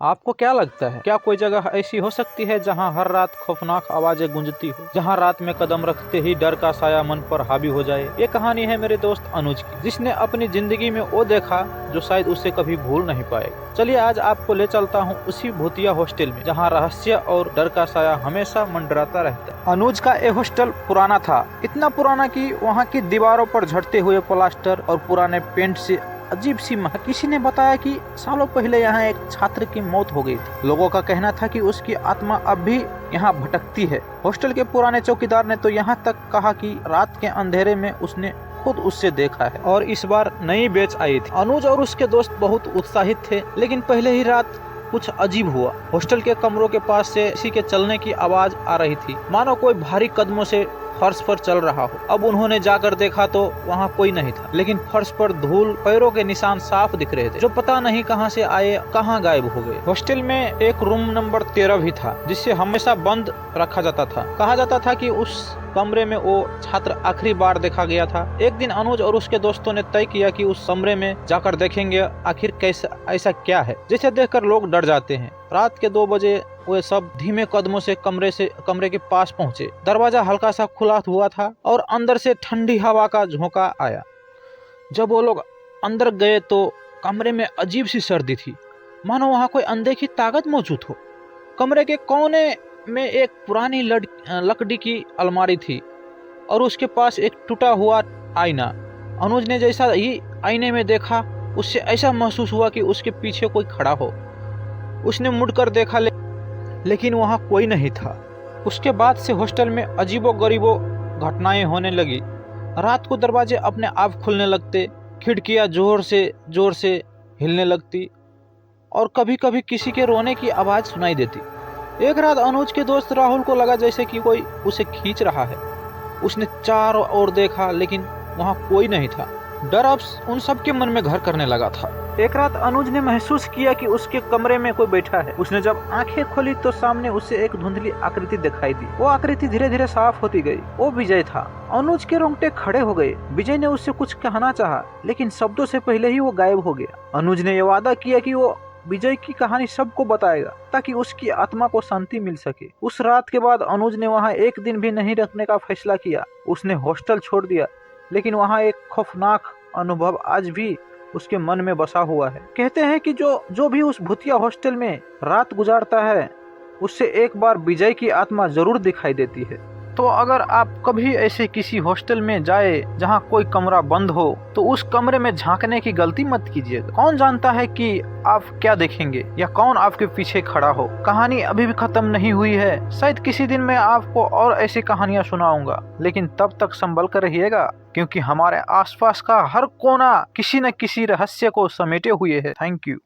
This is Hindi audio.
आपको क्या लगता है, क्या कोई जगह ऐसी हो सकती है जहां हर रात खौफनाक आवाजें गूंजती हो, जहां रात में कदम रखते ही डर का साया मन पर हावी हो जाए? ये कहानी है मेरे दोस्त अनुज की, जिसने अपनी जिंदगी में वो देखा जो शायद उसे कभी भूल नहीं पाएगा। चलिए आज आपको ले चलता हूँ उसी भूतिया हॉस्टल में जहाँ रहस्य और डर का साया हमेशा मंडराता रहता है। अनुज का ये हॉस्टल पुराना था, इतना पुराना कि वहाँ की दीवारों पर झड़ते हुए प्लास्टर और पुराने पेंट से अजीब सी महक। किसी ने बताया कि सालों पहले यहाँ एक छात्र की मौत हो गई थी। लोगों का कहना था कि उसकी आत्मा अब भी यहाँ भटकती है। हॉस्टल के पुराने चौकीदार ने तो यहाँ तक कहा कि रात के अंधेरे में उसने खुद उससे देखा है और इस बार नई बैच आई थी। अनुज और उसके दोस्त बहुत उत्साहित थे, लेकिन पहले ही रात कुछ अजीब हुआ। हॉस्टल के कमरों के पास से किसी के चलने की आवाज आ रही थी, मानो कोई भारी कदमों से फर्श पर चल रहा हो। अब उन्होंने जाकर देखा तो वहाँ कोई नहीं था, लेकिन फर्श पर धूल, पैरों के निशान साफ दिख रहे थे, जो पता नहीं कहाँ से आए, कहाँ गायब हो गए। हॉस्टल में एक रूम नंबर 13 भी था, जिसे हमेशा बंद रखा जाता था। कहा जाता था कि उस कमरे में वो छात्र आखिरी बार देखा गया था। एक दिन अनुज और उसके दोस्तों ने तय किया कि उस कमरे में जाकर देखेंगे आखिर कैसा ऐसा क्या है, जिसे देखकर लोग डर जाते हैं। रात के 2 बजे वे सब धीमे कदमों से कमरे के पास पहुंचे। दरवाजा हल्का सा खुला हुआ था और अंदर से ठंडी हवा का झोंका आया। जब वो लोग अंदर गए तो कमरे में अजीब सी सर्दी थी, मानो वहाँ कोई अनदेखी ताकत मौजूद हो। कमरे के कोने में एक पुरानी लकड़ी की अलमारी थी और उसके पास एक टूटा हुआ आईना। अनुज ने जैसा ही आईने में देखा, उससे ऐसा महसूस हुआ कि उसके पीछे कोई खड़ा हो। उसने मुड़कर देखा, लेकिन वहाँ कोई नहीं था। उसके बाद से हॉस्टल में अजीबो-गरीबो घटनाएं होने लगी। रात को दरवाजे अपने आप खुलने लगते, खिड़कियाँ जोर से हिलने लगती और कभी कभी किसी के रोने की आवाज़ सुनाई देती। एक रात अनुज के दोस्त राहुल को लगा जैसे कि कोई उसे खींच रहा है। उसने चारों ओर देखा, लेकिन वहाँ कोई नहीं था। डर अब उन सब के मन में घर करने लगा था। एक रात अनुज ने महसूस किया कि उसके कमरे में कोई बैठा है। उसने जब आंखें खोली तो सामने उसे एक धुंधली आकृति दिखाई दी। वो आकृति धीरे धीरे साफ होती गई। वो विजय था। अनुज के रोंगटे खड़े हो गए। विजय ने उससे कुछ कहना चाहा, लेकिन शब्दों से पहले ही वो गायब हो गया। अनुज ने यह वादा किया कि वो विजय की कहानी सबको बताएगा, ताकि उसकी आत्मा को शांति मिल सके। उस रात के बाद अनुज ने वहाँ एक दिन भी नहीं रखने का फैसला किया। उसने हॉस्टल छोड़ दिया, लेकिन वहाँ एक खौफनाक अनुभव आज भी उसके मन में बसा हुआ है। कहते हैं कि जो भी उस भूतिया हॉस्टल में रात गुजारता है, उससे एक बार विजय की आत्मा जरूर दिखाई देती है। तो अगर आप कभी ऐसे किसी हॉस्टल में जाए जहां कोई कमरा बंद हो, तो उस कमरे में झांकने की गलती मत कीजिएगा। कौन जानता है कि आप क्या देखेंगे या कौन आपके पीछे खड़ा हो। कहानी अभी भी खत्म नहीं हुई है। शायद किसी दिन मैं आपको और ऐसी कहानियां सुनाऊंगा, लेकिन तब तक संभल कर रहिएगा, क्योंकि हमारे आसपास का हर कोना किसी न किसी रहस्य को समेटे हुए है। Thank you.